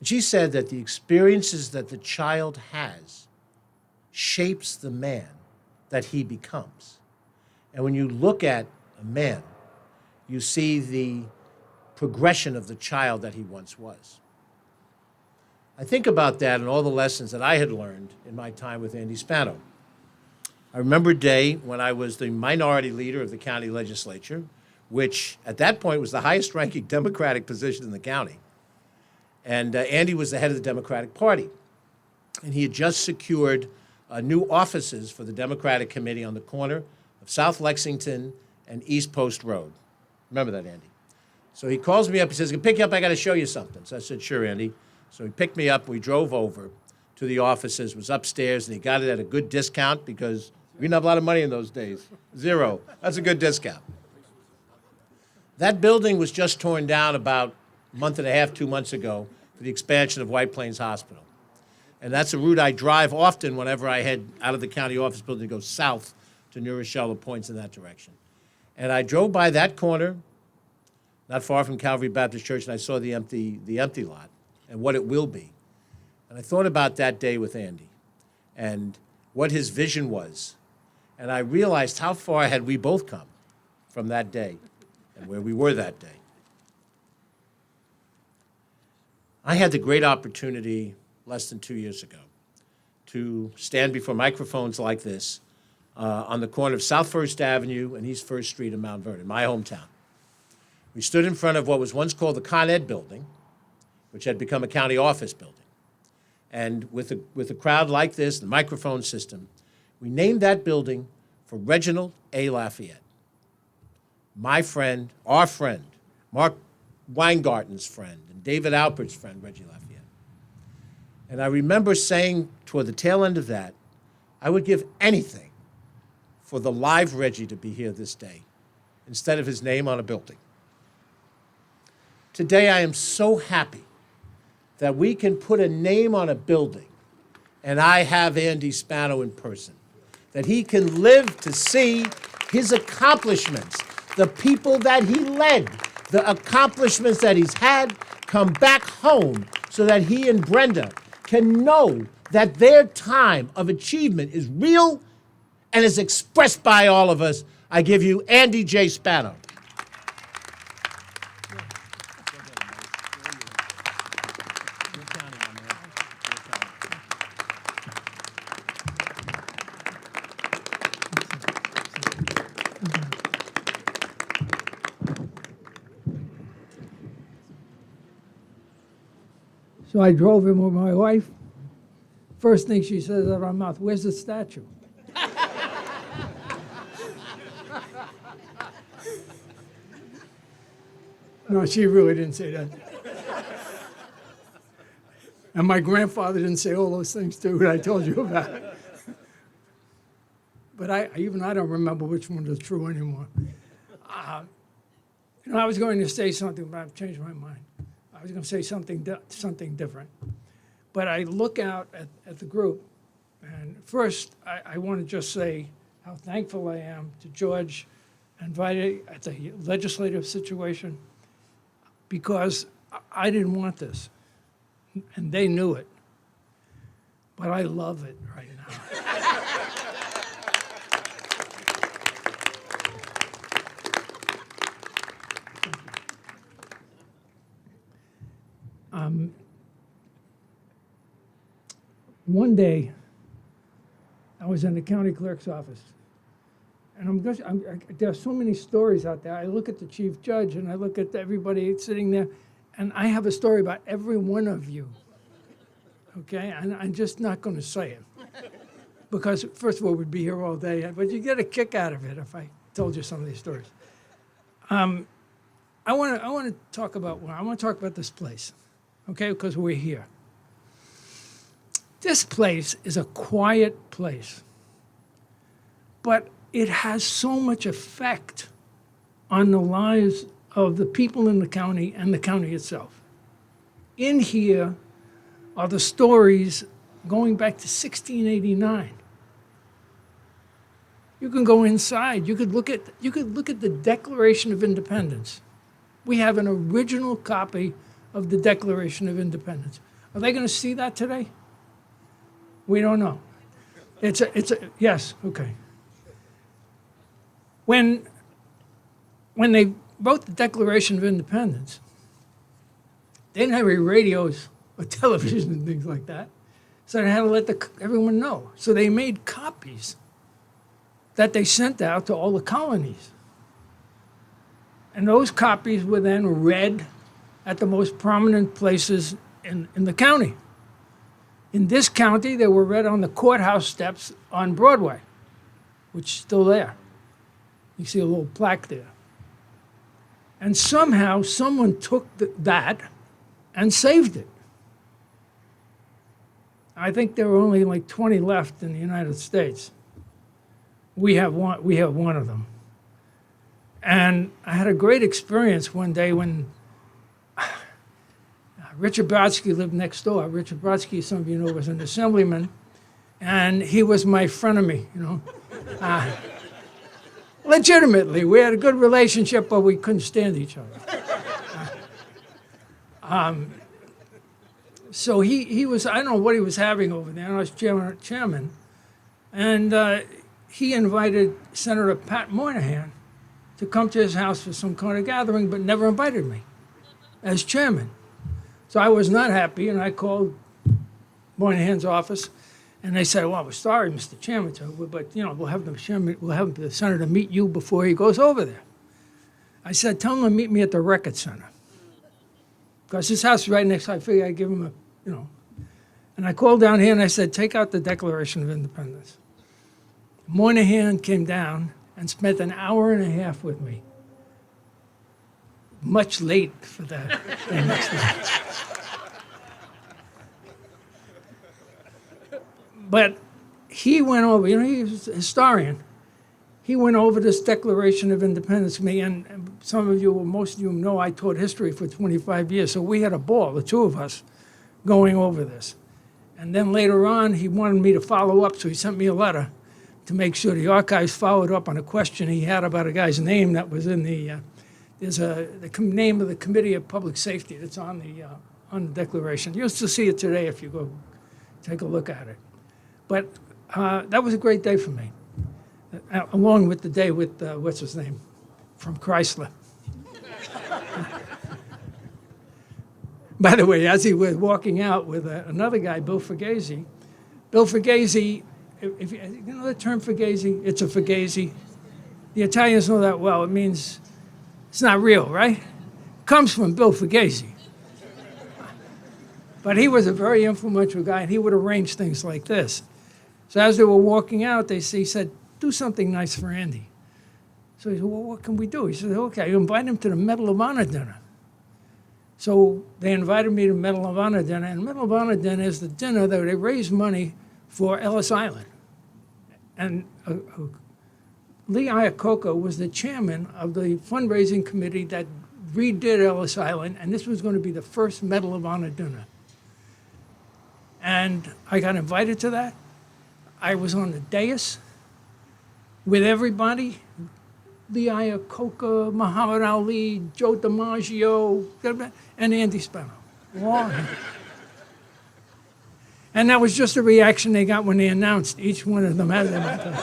And she said that the experiences that the child has shapes the man that he becomes. And when you look at a man, you see the progression of the child that he once was. I think about that and all the lessons that I had learned in my time with Andy Spano. I remember a day when I was the minority leader of the county legislature, which at that point was the highest ranking Democratic position in the county. And Andy was the head of the Democratic Party. And he had just secured new offices for the Democratic Committee on the corner of South Lexington and East Post Road. Remember that, Andy? So he calls me up. He says, "I can pick you up. I got to show you something." So I said, "Sure, Andy." So he picked me up. We drove over to the offices, was upstairs, and he got it at a good discount because we didn't have a lot of money in those days. Zero. That's a good discount. That building was just torn down about a month and a half, 2 months ago for the expansion of White Plains Hospital. And that's a route I drive often whenever I head out of the county office building to go south to New Rochelle or points in that direction. And I drove by that corner, not far from Calvary Baptist Church, and I saw the empty lot and what it will be. And I thought about that day with Andy and what his vision was. And I realized how far had we both come from that day and where we were that day. I had the great opportunity less than 2 years ago to stand before microphones like this on the corner of South First Avenue and East First Street in Mount Vernon, my hometown. We stood in front of what was once called the Con Ed building, which had become a county office building. And with a crowd like this, the microphone system, we named that building for Reginald A. Lafayette. My friend, our friend, Mark Weingarten's friend, and David Alpert's friend, Reggie Lafayette. And I remember saying toward the tail end of that, I would give anything for the live Reggie to be here this day instead of his name on a building. Today, I am so happy that we can put a name on a building, and I have Andy Spano in person, that he can live to see his accomplishments, the people that he led, the accomplishments that he's had come back home so that he and Brenda can know that their time of achievement is real and is expressed by all of us, I give you Andy J. Spano. So I drove in with my wife. First thing she says out of her mouth, "Where's the statue?" No, she really didn't say that. And my grandfather didn't say all those things too that I told you about. But I don't remember which one was true anymore. I was going to say something, but I've changed my mind. I was going to say something different. But I look out at the group, and first I want to just say how thankful I am to George and Vita at the legislative situation, because I didn't want this, and they knew it. But I love it right now. One day, I was in the county clerk's office, and there are so many stories out there. I look at the chief judge, and I look at everybody sitting there, and I have a story about every one of you, okay? And I'm just not going to say it, because first of all, we'd be here all day, but you get a kick out of it if I told you some of these stories. I want to talk about this place, okay? Because we're here. This place is a quiet place, but it has so much effect on the lives of the people in the county and the county itself. In here are the stories going back to 1689. You can go inside. You could look at the Declaration of Independence. We have an original copy of the Declaration of Independence. Are they going to see that today? We don't know. Yes, okay. When they wrote the Declaration of Independence, they didn't have any radios or television and things like that, so they had to let everyone know. So they made copies that they sent out to all the colonies. And those copies were then read at the most prominent places in the county. In this county, they were read on the courthouse steps on Broadway, which is still there. You see a little plaque there. And somehow, someone took that and saved it. I think there were only like 20 left in the United States. We have one of them. And I had a great experience one day when Richard Brodsky lived next door. Richard Brodsky, some of you know, was an assemblyman, and he was my frenemy, legitimately. We had a good relationship, but we couldn't stand each other. So he was, I don't know what he was having over there, and I was chairman, and he invited Senator Pat Moynihan to come to his house for some kind of gathering, but never invited me as chairman. So I was not happy, and I called Moynihan's office, and they said, "Well, we're sorry, Mr. Chairman, but we'll have the senator meet you before he goes over there." I said, "Tell him to meet me at the Record Center, because his house is right next. I figured I'd give him And I called down here and I said, "Take out the Declaration of Independence." Moynihan came down and spent an hour and a half with me. Much late for that next night. But he went over, he was a historian. He went over this Declaration of Independence with me, and some of you, or most of you know, I taught history for 25 years, so we had a ball, the two of us, going over this. And then later on, he wanted me to follow up, so he sent me a letter to make sure the archives followed up on a question he had about a guy's name that was in the name of the Committee of Public Safety that's on the Declaration. You'll still see it today if you go take a look at it. But that was a great day for me, along with the day with, what's his name, from Chrysler. By the way, as he was walking out with another guy, Bill Fugazi, if you know the term Fugazi? It's a Fugazi. The Italians know that well. It means it's not real, right? Comes from Bill Fugazi. But he was a very influential guy, and he would arrange things like this. So as they were walking out, he said, do something nice for Andy. So he said, well, what can we do? He said, okay, invite him to the Medal of Honor dinner. So they invited me to Medal of Honor dinner, and Medal of Honor dinner is the dinner that they raise money for Ellis Island. And Lee Iacocca was the chairman of the fundraising committee that redid Ellis Island, and this was going to be the first Medal of Honor dinner. And I got invited to that. I was on the dais with everybody, Lee Iacocca, Muhammad Ali, Joe DiMaggio, and Andy Spano. And that was just the reaction they got when they announced each one of them as they went through.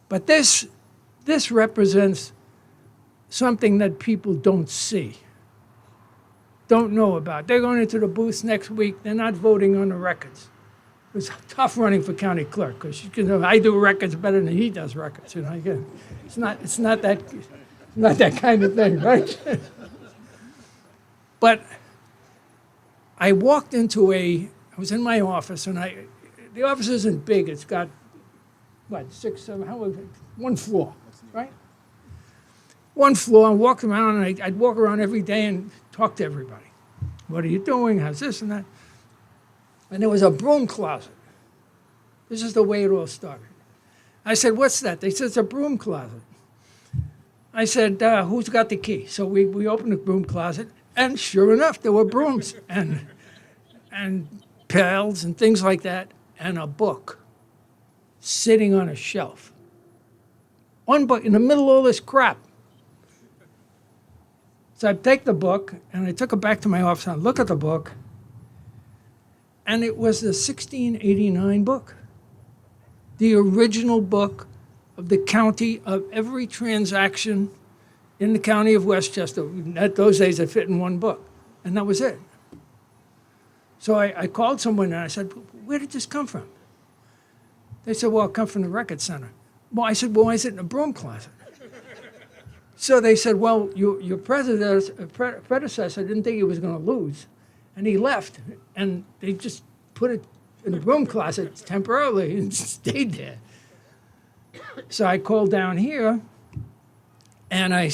But this represents something that people don't see, don't know about. They're going into the booths next week. They're not voting on the records. It was tough running for county clerk because I do records better than he does records. Again, it's not that kind of thing, right? But I walked into I was in my office, and the office isn't big. It's got, what, 6, 7, one floor, right? One floor, I walked around, and I'd walk around every day and talk to everybody. What are you doing? How's this and that? And there was a broom closet. This is the way it all started. I said, what's that? They said, it's a broom closet. I said, who's got the key? So we opened the broom closet, and sure enough, there were brooms and pails and things like that, and a book sitting on a shelf. One book in the middle of all this crap. So I take the book, and I took it back to my office, and I look at the book, and it was the 1689 book, the original book of the county of every transaction in the county of Westchester. At those days, it fit in one book, and that was it. So I called someone, and I said, where did this come from? They said, well, it comes from the record center. Well, I said, well, why is it in a broom closet? So they said, well, your predecessor didn't think he was going to lose, and he left, and they just put it in the broom closet temporarily and stayed there. So I called down here, and I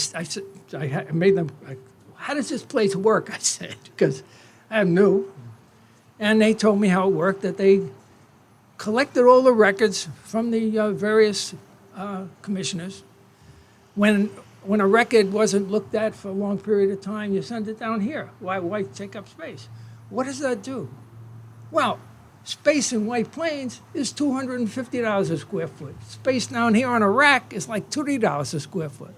made them, how does this place work? I said, because I'm new. And they told me how it worked, that they collected all the records from the various commissioners. When a record wasn't looked at for a long period of time, you send it down here. Why take up space? What does that do? Well, space in White Plains is $250 a square foot. Space down here on a rack is like $30 a square foot.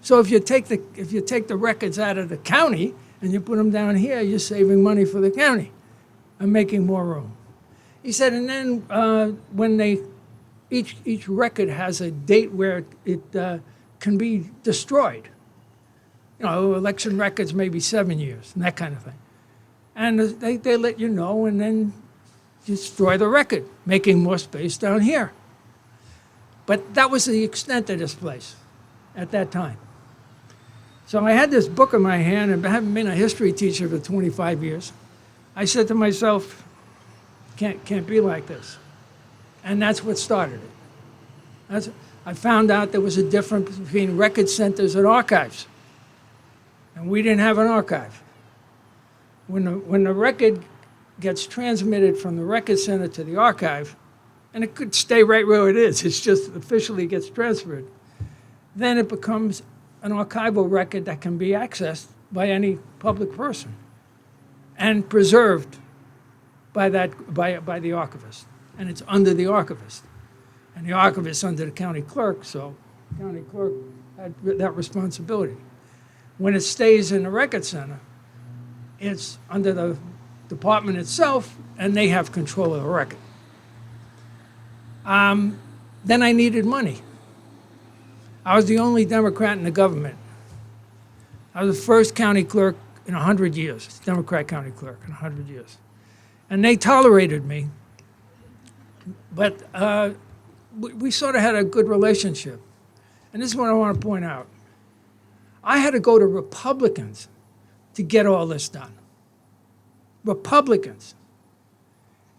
So if you take the records out of the county and you put them down here, you're saving money for the county and making more room. He said, and then when each record has a date where it can be destroyed. Election records maybe 7 years and that kind of thing. And they let you know, and then destroy the record, making more space down here. But that was the extent of this place at that time. So I had this book in my hand, and having been a history teacher for 25 years, I said to myself, can't be like this. And that's what started it. I found out there was a difference between record centers and archives. And we didn't have an archive. When the record gets transmitted from the record center to the archive, and it could stay right where it is, it's just officially gets transferred, then it becomes an archival record that can be accessed by any public person and preserved by the archivist. And it's under the archivist. And the archivist under the county clerk, so the county clerk had that responsibility. When it stays in the record center, it's under the department itself, and they have control of the record. Then I needed money. I was the only Democrat in the government. I was the first county clerk in 100 years, Democrat county clerk in 100 years. And they tolerated me, but we sort of had a good relationship. And this is what I want to point out. I had to go to Republicans to get all this done. Republicans.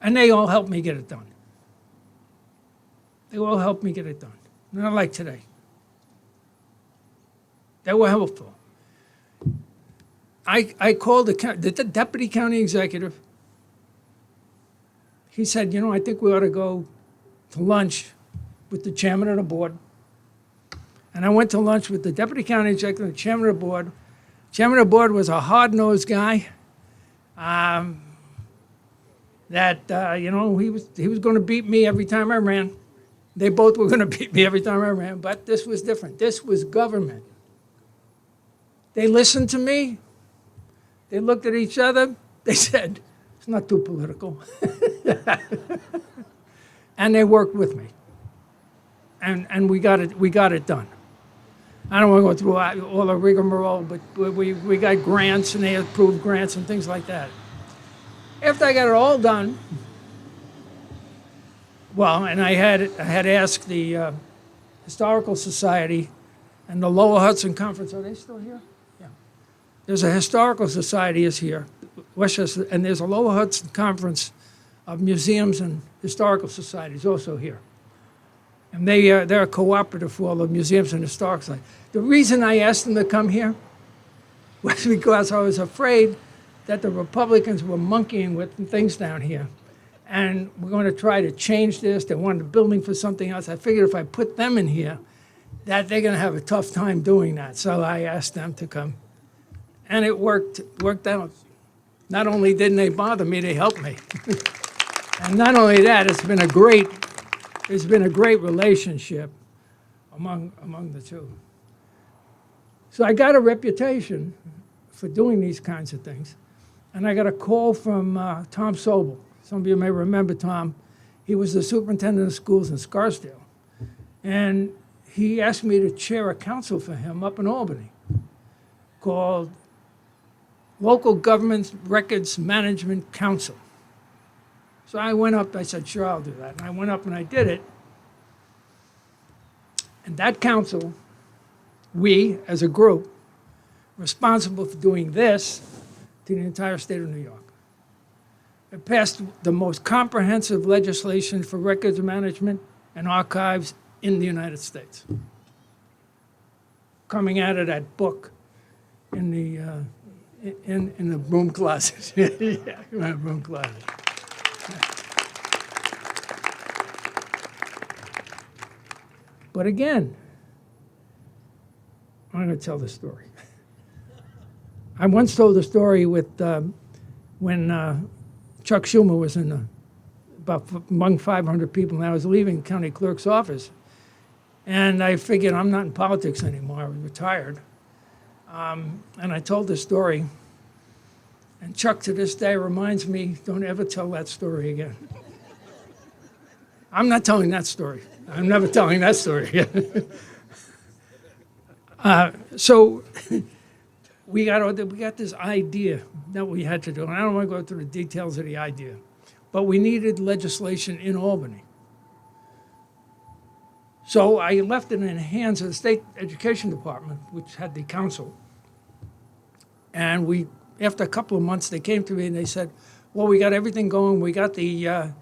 And they all helped me get it done. They all helped me get it done. Not like today. They were helpful. I called the deputy county executive. He said, I think we ought to go to lunch with the chairman of the board. And I went to lunch with the deputy county executive, the chairman of the board. Chairman of the board was a hard-nosed guy. He was going to beat me every time I ran. They both were going to beat me every time I ran, but this was different. This was government. They listened to me. They looked at each other. They said, it's not too political. And they worked with me. And we got it done. I don't want to go through all the rigmarole, but we got grants, and they approved grants and things like that. After I got it all done, and I had asked the Historical Society and the Lower Hudson Conference. Are they still here? Yeah. There's a Historical Society is here, Westchester, and there's a Lower Hudson Conference of Museums and Historical Societies also here. And they're a cooperative for all the museums and historic societies. The reason I asked them to come here was because I was afraid that the Republicans were monkeying with things down here. And we're going to try to change this. They wanted a building for something else. I figured if I put them in here, that they're going to have a tough time doing that. So I asked them to come. And it worked out. Not only didn't they bother me, they helped me. And not only that, it's been a great relationship among the two. So I got a reputation for doing these kinds of things. And I got a call from Tom Sobel. Some of you may remember Tom. He was the superintendent of schools in Scarsdale. And he asked me to chair a council for him up in Albany called Local Government Records Management Council. So I went up, I said, sure, I'll do that. And I went up and I did it. And that council, we, as a group, responsible for doing this to the entire state of New York. It passed the most comprehensive legislation for records management and archives in the United States. Coming out of that book in the broom closet. Yeah, my broom closet. But again, I'm going to tell the story. I once told a story with when Chuck Schumer was among 500 people, and I was leaving county clerk's office. And I figured I'm not in politics anymore. I was retired. And I told the story. And Chuck, to this day, reminds me, don't ever tell that story again. I'm not telling that story. I'm never telling that story again. So we got this idea that we had to do. And I don't want to go through the details of the idea. But we needed legislation in Albany. So I left it in the hands of the State Education Department, which had the council. And after a couple of months, they came to me and they said, well, we got everything going. We got the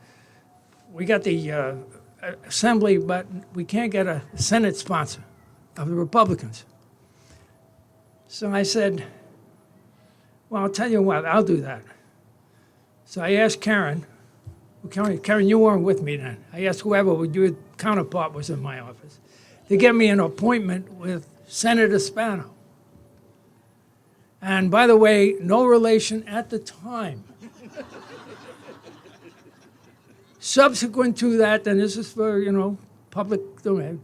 assembly, but we can't get a Senate sponsor of the Republicans. So I said, well, I'll tell you what, I'll do that. So I asked Karen, you weren't with me then. I asked whoever your counterpart was in my office to get me an appointment with Senator Spano. And by the way, no relation at the time. Subsequent to that, and this is for, public domain,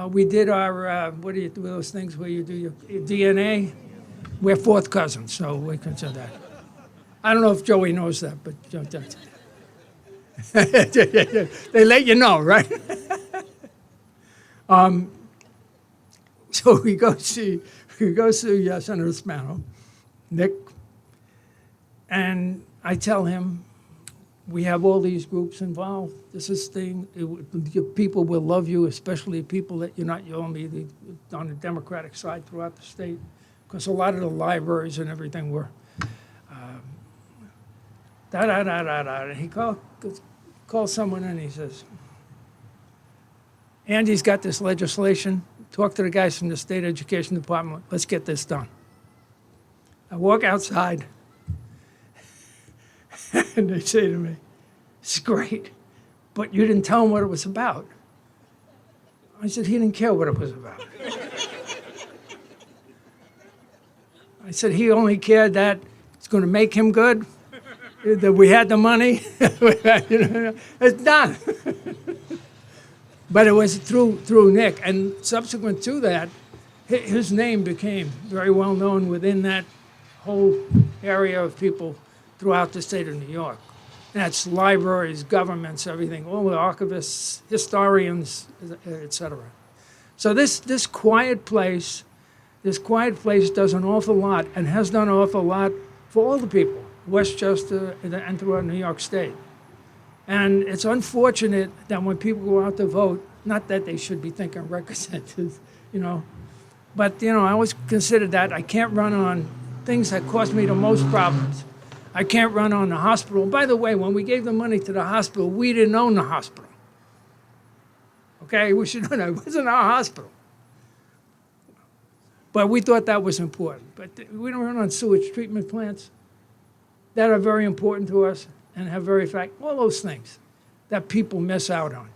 we did our, what do you do those things where you do your DNA? We're fourth cousins, so we consider I don't know if Joey knows that, but they let you know, right? So we go see Senator Spano, Nick, and I tell him, we have all these groups involved. This is your people will love you, especially people that you're not only on the Democratic side throughout the state, because a lot of the libraries and everything were. And he calls someone in. He says, Andy's got this legislation. Talk to the guys from the state education department. Let's get this done. I walk outside, and they say to me, it's great, but you didn't tell him what it was about. I said, he didn't care what it was about. I said, he only cared that it's going to make him good, that we had the money. It's done. But it was through Nick, and subsequent to that, his name became very well known within that whole area of people throughout the state of New York. That's libraries, governments, everything, all the archivists, historians, etc. So this quiet place does an awful lot and has done an awful lot for all the people, Westchester and throughout New York State. And it's unfortunate that when people go out to vote, not that they should be thinking representatives, but I always consider that I can't run on things that cause me the most problems. I can't run on the hospital. By the way, when we gave the money to the hospital, we didn't own the hospital. Okay, we should know that. It wasn't our hospital. But we thought that was important. But we don't run on sewage treatment plants that are very important to us and have all those things that people miss out on.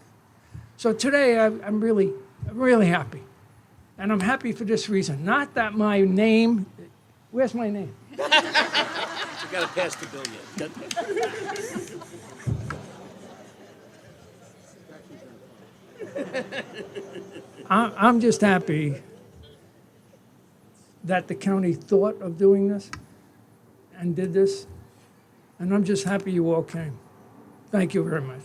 So today, I'm really happy. And I'm happy for this reason. Not that my name, where's my name? You got to pass the bill yet. I'm just happy that the county thought of doing this and did this. And I'm just happy you all came. Thank you very much.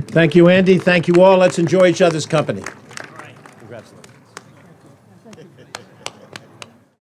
Thank you, Andy. Thank you all. Let's enjoy each other's company.